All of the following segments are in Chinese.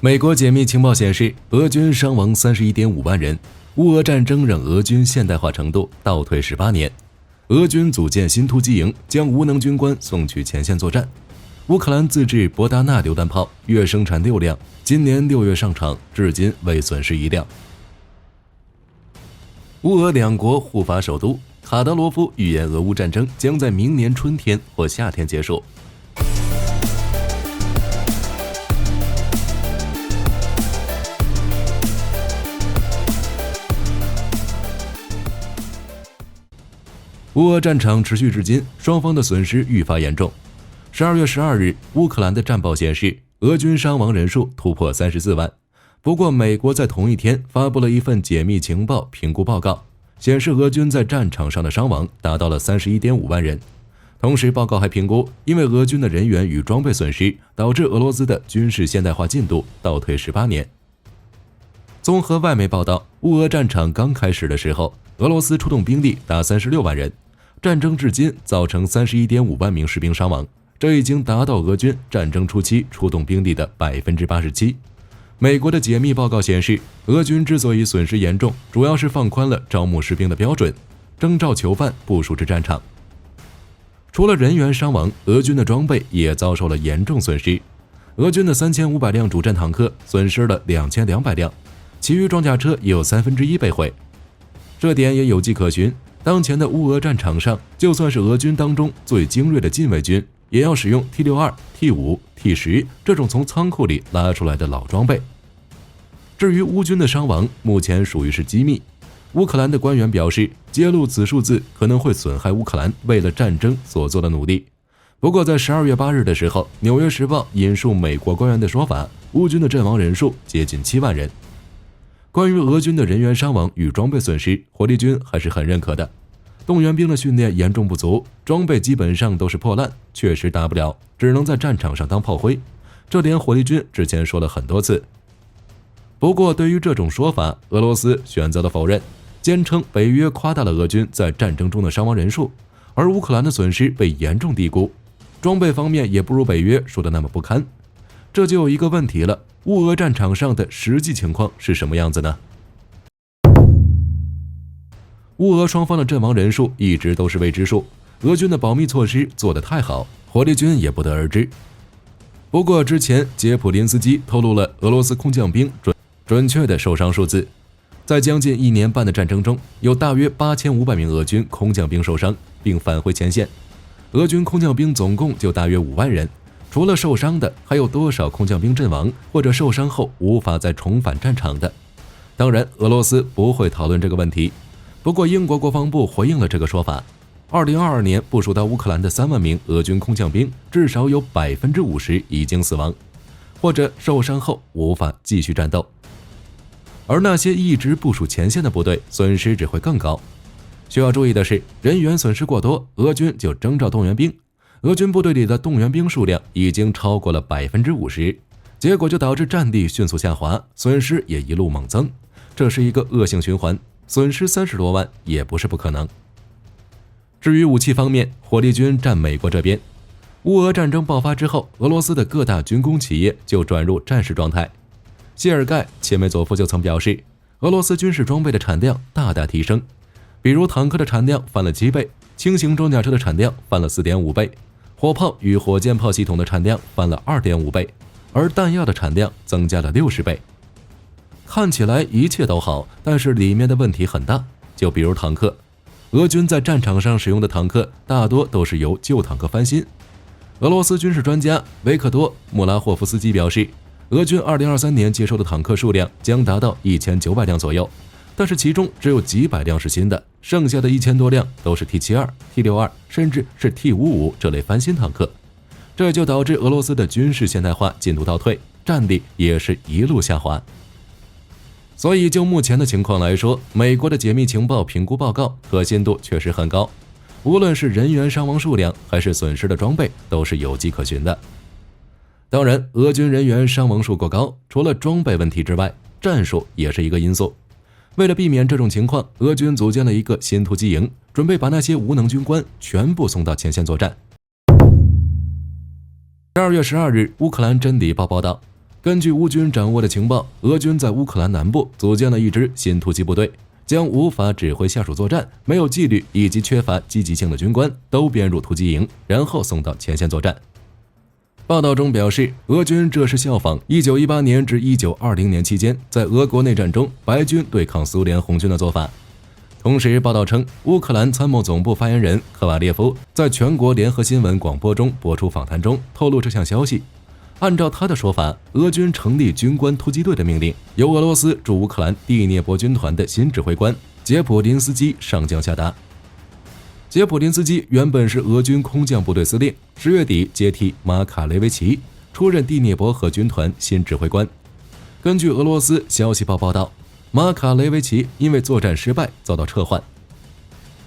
美国解密情报显示，俄军伤亡31.5万人，乌俄战争让俄军现代化程度倒退18年。俄军组建新突击营，将无能军官送去前线作战。乌克兰自制博达纳榴弹炮月生产6辆，今年6月上场，至今未损失1辆。乌俄两国互伐首都，卡德罗夫预言俄乌战争将在明年春天或夏天结束。乌俄战场持续至今，双方的损失愈发严重。12月12日，乌克兰的战报显示，俄军伤亡人数突破34万。不过，美国在同一天发布了一份解密情报评估报告，显示俄军在战场上的伤亡达到了31.5万人。同时，报告还评估，因为俄军的人员与装备损失，导致俄罗斯的军事现代化进度倒退18年。综合外媒报道，乌俄战场刚开始的时候，俄罗斯出动兵力达36万人。战争至今造成31.5万名士兵伤亡，这已经达到俄军战争初期出动兵力的87%。美国的解密报告显示，俄军之所以损失严重，主要是放宽了招募士兵的标准，征召囚犯部署至战场。除了人员伤亡，俄军的装备也遭受了严重损失。俄军的3500辆主战坦克损失了2200辆，其余装甲车也有1/3被毁。这点也有迹可循。当前的乌俄战场上，就算是俄军当中最精锐的禁卫军，也要使用 T62、T5、T10 这种从仓库里拉出来的老装备。至于乌军的伤亡，目前属于是机密。乌克兰的官员表示，揭露此数字可能会损害乌克兰为了战争所做的努力。不过在12月8日的时候，《纽约时报》引述美国官员的说法，乌军的阵亡人数接近7万人。关于俄军的人员伤亡与装备损失，火力军还是很认可的。动员兵的训练严重不足，装备基本上都是破烂，确实打不了，只能在战场上当炮灰。这点火力军之前说了很多次。不过对于这种说法，俄罗斯选择了否认，坚称北约夸大了俄军在战争中的伤亡人数，而乌克兰的损失被严重低估，装备方面也不如北约说的那么不堪。这就有一个问题了，乌俄战场上的实际情况是什么样子呢？乌俄双方的阵亡人数一直都是未知数，俄军的保密措施做得太好，火力军也不得而知。不过之前杰普林斯基透露了俄罗斯空降兵准确的受伤数字，在将近1年半的战争中，有大约8500名俄军空降兵受伤并返回前线。俄军空降兵总共就大约5万人，除了受伤的，还有多少空降兵阵亡或者受伤后无法再重返战场的？当然，俄罗斯不会讨论这个问题。不过，英国国防部回应了这个说法。2022年部署到乌克兰的3万名俄军空降兵，至少有50%已经死亡，或者受伤后无法继续战斗。而那些一直部署前线的部队，损失只会更高。需要注意的是，人员损失过多，俄军就征召动员兵。俄军部队里的动员兵数量已经超过了50%，结果就导致战力迅速下滑，损失也一路猛增，这是一个恶性循环，损失30多万也不是不可能。至于武器方面，火力军站美国这边。乌俄战争爆发之后，俄罗斯的各大军工企业就转入战时状态。谢尔盖·切梅佐夫就曾表示，俄罗斯军事装备的产量大大提升，比如坦克的产量翻了7倍，轻型装甲车的产量翻了4.5倍，火炮与火箭炮系统的产量翻了2.5倍，而弹药的产量增加了60倍。看起来一切都好，但是里面的问题很大。就比如坦克，俄军在战场上使用的坦克大多都是由旧坦克翻新。俄罗斯军事专家维克多·穆拉霍夫斯基表示，俄军2023年接收的坦克数量将达到1900辆左右，但是其中只有几百辆是新的，剩下的1000多辆都是 T72、T62 甚至是 T55 这类翻新坦克。这就导致俄罗斯的军事现代化进度倒退，战力也是一路下滑。所以就目前的情况来说，美国的解密情报评估报告可信度确实很高，无论是人员伤亡数量还是损失的装备都是有迹可循的。当然，俄军人员伤亡数过高，除了装备问题之外，战术也是一个因素。为了避免这种情况，俄军组建了一个新突击营，准备把那些无能军官全部送到前线作战。12月12日，乌克兰真理报报道，根据乌军掌握的情报，俄军在乌克兰南部组建了一支新突击部队，将无法指挥下属作战、没有纪律以及缺乏积极性的军官都编入突击营，然后送到前线作战。报道中表示，俄军这是效仿1918年至1920年期间在俄国内战中白军对抗苏联红军的做法。同时，报道称，乌克兰参谋总部发言人科瓦列夫在全国联合新闻广播中播出访谈中透露这项消息。按照他的说法，俄军成立军官突击队的命令由俄罗斯驻乌克兰第聂伯军团的新指挥官杰普林斯基上将下达。杰普林斯基原本是俄军空降部队司令，10月底接替马卡雷维奇，出任第聂伯河军团新指挥官。根据俄罗斯消息报报道，马卡雷维奇因为作战失败遭到撤换。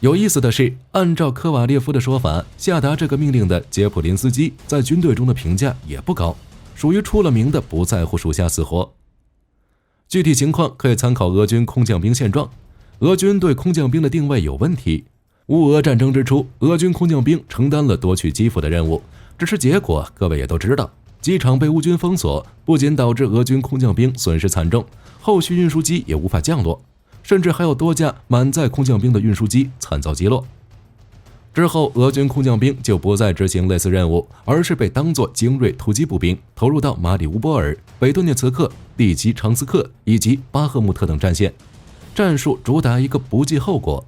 有意思的是，按照科瓦列夫的说法，下达这个命令的杰普林斯基在军队中的评价也不高，属于出了名的不在乎属下死活。具体情况可以参考俄军空降兵现状。俄军对空降兵的定位有问题。乌俄战争之初，俄军空降兵承担了夺取基辅的任务，只是结果各位也都知道，机场被乌军封锁，不仅导致俄军空降兵损失惨重，后续运输机也无法降落，甚至还有多架满载空降兵的运输机惨遭击落。之后，俄军空降兵就不再执行类似任务，而是被当作精锐突击步兵投入到马里乌波尔、北顿涅茨克、利奇昌斯克以及巴赫穆特等战线，战术主打一个不计后果，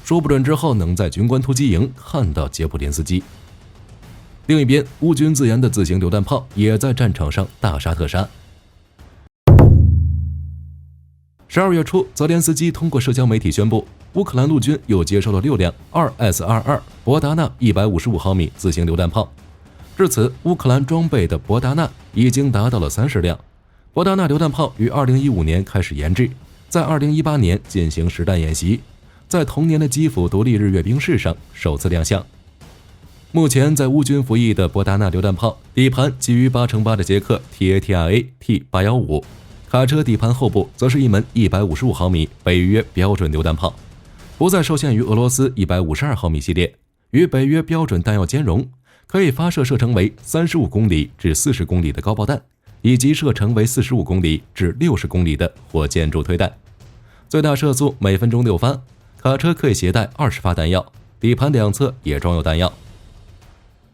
说不准之后能在军官突击营看到杰普林斯基。另一边，乌军自研的自行榴弹炮也在战场上大杀特杀。12月初，泽连斯基通过社交媒体宣布，乌克兰陆军又接收了6辆 2S22 博达纳155毫米自行榴弹炮。至此，乌克兰装备的博达纳已经达到了30辆。博达纳榴弹炮于2015年开始研制，在2018年进行实弹演习，在同年的基辅独立日阅兵式上首次亮相。目前在乌军服役的博达纳榴弹炮底盘基于8×8的捷克 TATRA T815，卡车底盘后部则是一门155毫米北约标准榴弹炮，不再受限于俄罗斯152毫米系列，与北约标准弹药兼容，可以发射射程为35公里至40公里的高爆弹，以及射程为45公里至60公里的火箭助推弹，最大射速每分钟6发，卡车可以携带20发弹药，底盘两侧也装有弹药。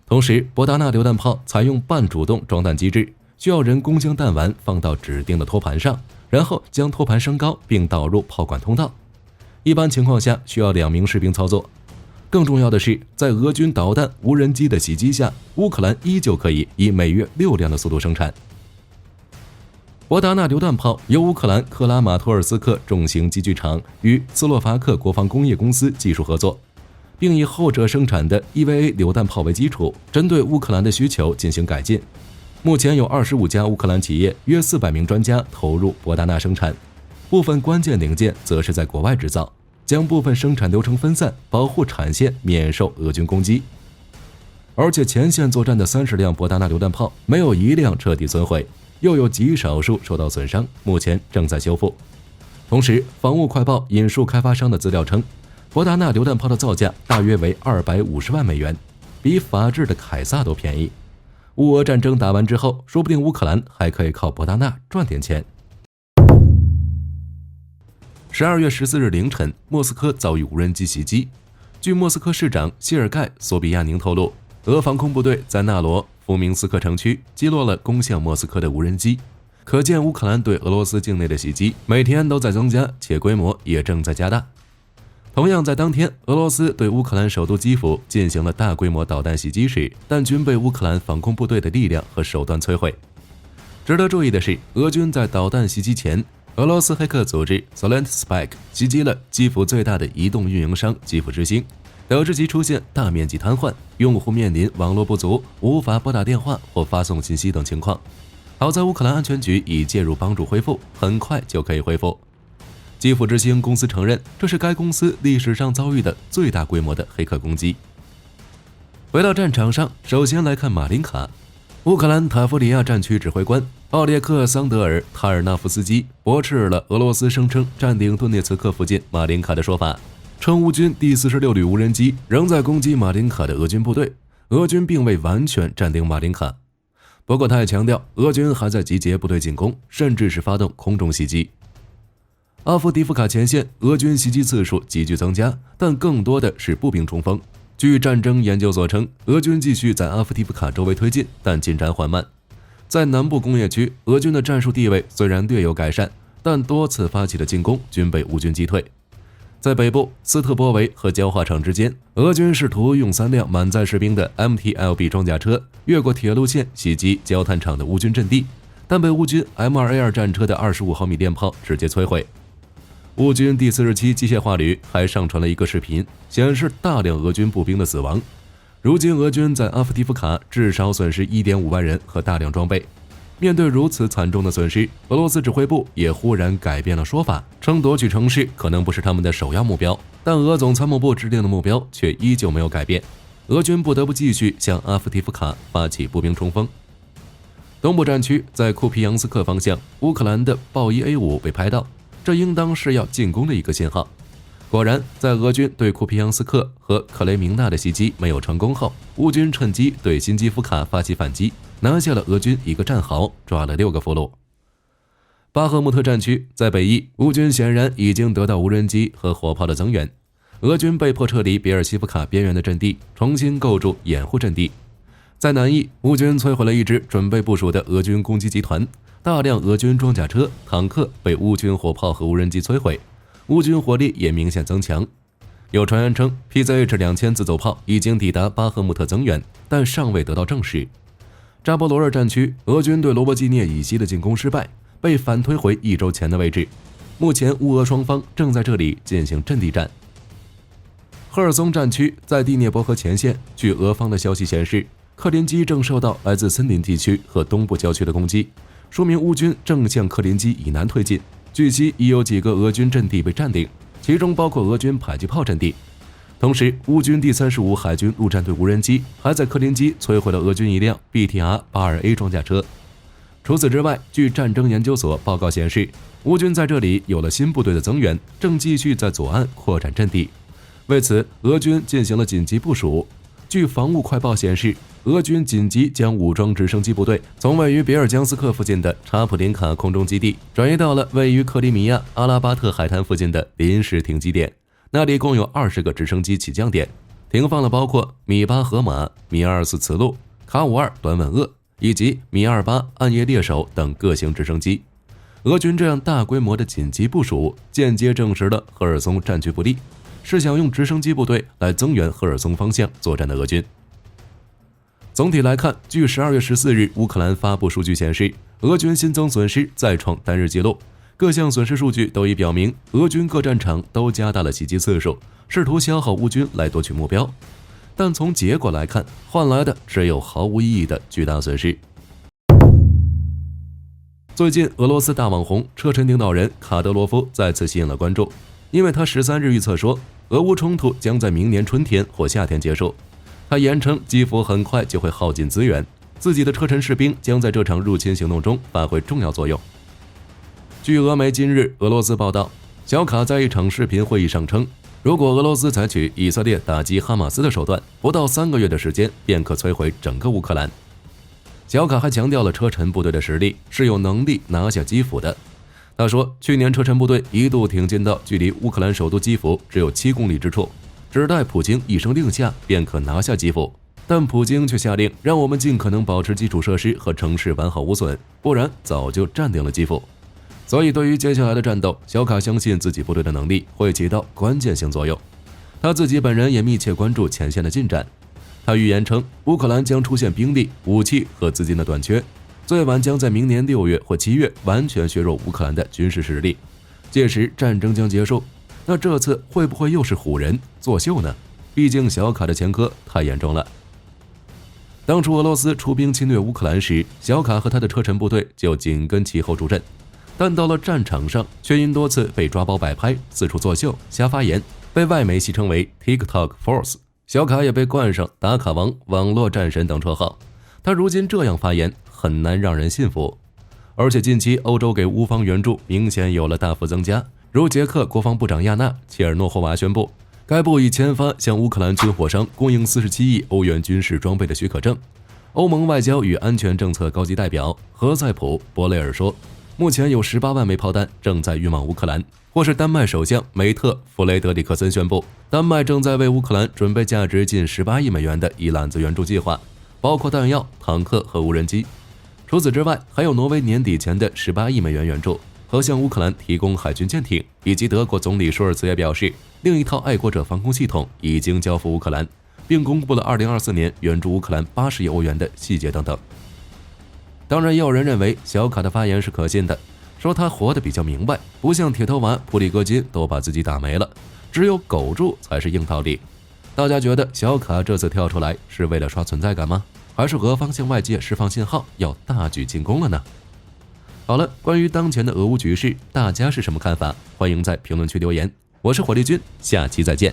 同时，博达纳榴弹炮采用半主动装弹机制，需要人工将弹丸放到指定的托盘上，然后将托盘升高并导入炮管通道。一般情况下需要2名士兵操作。更重要的是，在俄军导弹、无人机的袭击下，乌克兰依旧可以以每月6辆的速度生产。博达纳榴弹炮由乌克兰克拉马托尔斯克重型机具厂与斯洛伐克国防工业公司技术合作，并以后者生产的 EVA 榴弹炮为基础，针对乌克兰的需求进行改进。目前有25家乌克兰企业，约400名专家投入博达纳生产，部分关键零件则是在国外制造，将部分生产流程分散，保护产线免受俄军攻击。而且前线作战的30辆博达纳榴弹炮没有1辆彻底损毁，又有极少数受到损伤，目前正在修复。同时，防务快报引述开发商的资料称，博达纳榴弹炮的造价大约为250万美元，比法制的凯撒都便宜。乌俄战争打完之后，说不定乌克兰还可以靠博达纳赚点钱。12月14日凌晨，莫斯科遭遇无人机袭击。据莫斯科市长谢尔盖·索比亚宁透露，俄防空部队在纳罗夫明斯克城区击落了攻向莫斯科的无人机。可见乌克兰对俄罗斯境内的袭击每天都在增加，且规模也正在加大。同样在当天，俄罗斯对乌克兰首都基辅进行了大规模导弹袭击时，但均被乌克兰防空部队的力量和手段摧毁。值得注意的是，俄军在导弹袭击前，俄罗斯黑客组织 Solent Spike 袭击了基辅最大的移动运营商基辅之星，导致其出现大面积瘫痪，用户面临网络不足、无法拨打电话或发送信息等情况。好在乌克兰安全局已介入帮助恢复，很快就可以恢复。基辅之星公司承认，这是该公司历史上遭遇的最大规模的黑客攻击。回到战场上，首先来看马林卡。乌克兰塔夫里亚战区指挥官奥列克桑德尔·塔尔纳夫斯基驳斥了俄罗斯声称占领顿涅茨克附近马林卡的说法，称乌军第46旅无人机仍在攻击马林卡的俄军部队，俄军并未完全占领马林卡。不过他也强调，俄军还在集结部队进攻，甚至是发动空中袭击。阿夫迪夫卡前线，俄军袭击次数急剧增加，但更多的是步兵冲锋。据战争研究所称，俄军继续在阿夫迪夫卡周围推进，但进展缓慢。在南部工业区，俄军的战术地位虽然略有改善，但多次发起的进攻均被乌军击退。在北部斯特波维和焦化厂之间，俄军试图用3辆满载士兵的 MTLB 装甲车越过铁路线袭击焦炭厂的乌军阵地，但被乌军 M2A2 战车的25毫米链炮直接摧毁。乌军第47机械化旅还上传了一个视频，显示大量俄军步兵的死亡。如今俄军在阿夫迪夫卡至少损失 1.5万人和大量装备。面对如此惨重的损失，俄罗斯指挥部也忽然改变了说法，称夺取城市可能不是他们的首要目标，但俄总参谋部制定的目标却依旧没有改变。俄军不得不继续向阿夫迪夫卡发起步兵冲锋。东部战区在库皮扬斯克方向，乌克兰的豹一 A5 被拍到，这应当是要进攻的一个信号。果然，在俄军对库皮扬斯克和克雷明纳的袭击没有成功后，乌军趁机对辛基夫卡发起反击，拿下了俄军一个战壕，抓了6个俘虏。巴赫穆特战区在北翼，乌军显然已经得到无人机和火炮的增援，俄军被迫撤离别尔西夫卡边缘的阵地，重新构筑掩护阵地。在南翼，乌军摧毁了一支准备部署的俄军攻击集团，大量俄军装甲车、坦克被乌军火炮和无人机摧毁，乌军火力也明显增强。有传言称 PZH-2000 自走炮已经抵达巴赫穆特增援，但尚未得到证实。扎波罗热战区，俄军对罗伯基涅以西的进攻失败，被反推回1周前的位置。目前乌俄双方正在这里进行阵地战。赫尔松战区在第聂伯河前线，据俄方的消息显示，克林基正受到来自森林地区和东部郊区的攻击，说明乌军正向克林基以南推进。据悉，已有几个俄军阵地被占领，其中包括俄军迫击炮阵地。同时，乌军第35海军陆战队无人机还在克林基摧毁了俄军一辆 BTR-82A 装甲车。除此之外，据战争研究所报告显示，乌军在这里有了新部队的增援，正继续在左岸扩展阵地。为此，俄军进行了紧急部署。据防务快报显示，俄军紧急将武装直升机部队从位于别尔江斯克附近的查普林卡空中基地转移到了位于克里米亚阿拉巴特海滩附近的临时停机点，那里共有20个直升机起降点，停放了包括米8河马、米24雌鹿、卡52短吻鳄以及米28暗夜猎手等各型直升机。俄军这样大规模的紧急部署，间接证实了赫尔松战局不利，是想用直升机部队来增援赫尔松方向作战的俄军。总体来看，据12月14日乌克兰发布数据显示，俄军新增损失再创单日纪录，各项损失数据都已表明，俄军各战场都加大了袭击次数，试图消耗乌军来夺取目标。但从结果来看，换来的只有毫无意义的巨大损失。最近，俄罗斯大网红车臣领导人卡德罗夫再次吸引了关注，因为他13日预测说，俄乌冲突将在明年春天或夏天结束。他言称基辅很快就会耗尽资源，自己的车臣士兵将在这场入侵行动中发挥重要作用。据俄媒今日俄罗斯报道，小卡在一场视频会议上称，如果俄罗斯采取以色列打击哈马斯的手段，不到3个月的时间便可摧毁整个乌克兰。小卡还强调了车臣部队的实力是有能力拿下基辅的。他说，去年车臣部队一度挺进到距离乌克兰首都基辅只有7公里之处，只待普京一声令下便可拿下基辅，但普京却下令让我们尽可能保持基础设施和城市完好无损，不然早就占领了基辅。所以对于接下来的战斗，小卡相信自己部队的能力会起到关键性作用。他自己本人也密切关注前线的进展。他预言称，乌克兰将出现兵力、武器和资金的短缺，最晚将在明年6月或7月完全削弱乌克兰的军事实力，届时战争将结束。那这次会不会又是唬人作秀呢？毕竟小卡的前科太严重了。当初俄罗斯出兵侵略乌克兰时，小卡和他的车臣部队就紧跟其后助阵，但到了战场上，却因多次被抓包摆拍、四处作秀、瞎发言，被外媒戏称为 TikTok Force。小卡也被冠上打卡王、网络战神等绰号。他如今这样发言，很难让人信服。而且近期欧洲给乌方援助明显有了大幅增加，如捷克国防部长亚纳切尔诺霍娃宣布，该部已签发向乌克兰军火商供应47亿欧元军事装备的许可证。欧盟外交与安全政策高级代表何塞普·博雷尔说，目前有18万枚炮弹正在运往乌克兰。或是丹麦首相梅特·弗雷德里克森宣布，丹麦正在为乌克兰准备价值近18亿美元的一揽子援助计划，包括弹药、坦克和无人机。除此之外，还有挪威年底前的18亿美元援助和向乌克兰提供海军舰艇，以及德国总理舒尔茨也表示，另一套爱国者防空系统已经交付乌克兰，并公布了2024年援助乌克兰80亿欧元的细节等等。当然，也有人认为小卡的发言是可信的，说他活得比较明白，不像铁头娃普里戈金都把自己打没了，只有苟住才是硬道理。大家觉得小卡这次跳出来是为了刷存在感吗？还是俄方向外界释放信号要大举进攻了呢？好了，关于当前的俄乌局势，大家是什么看法？欢迎在评论区留言。我是火力军，下期再见。